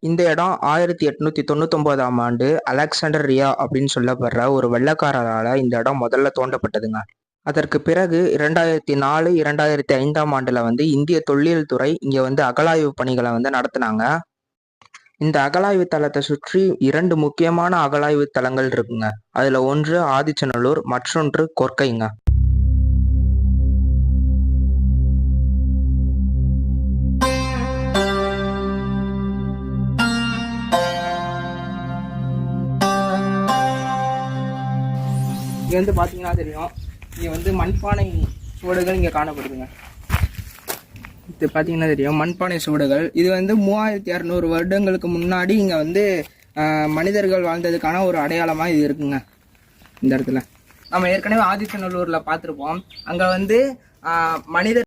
இந்த இடம் 1899ஆம் ஆண்டு அலெக்சாண்டர் ரியா அப்படின்னு சொல்லப்படுற ஒரு வெள்ளைக்காரரால் இந்த இடம் முதல்ல தோண்டப்பட்டதுங்க. அதற்கு பிறகு 2004 2005ஆம் ஆண்டுல இந்திய தொல்லியல் துறை இங்க அகழாய்வு பணிகளை நடத்தினாங்க. இந்த அகழாய்வு தளத்தை சுற்றி 2 முக்கியமான அகழாய்வு தளங்கள் இருக்குங்க. அதுல ஒன்று ஆதிச்சநல்லூர், மற்றொன்று கொற்கைங்க. இங்க பாத்தீங்கன்னா தெரியும், இங்க மண்பானை சுவடுகள் இங்க காணப்படுதுங்க. இது பாத்தீங்கன்னா தெரியும், மண்பானை சுவடுகள். இது 3600 வருடங்களுக்கு முன்னாடி இங்க மனிதர்கள் வாழ்ந்ததுக்கான ஒரு அடையாளமா இது இருக்குங்க. இந்த இடத்துல நம்ம ஏற்கனவே ஆதிச்சநல்லூர்ல பார்த்திருப்போம். அங்க மனிதர்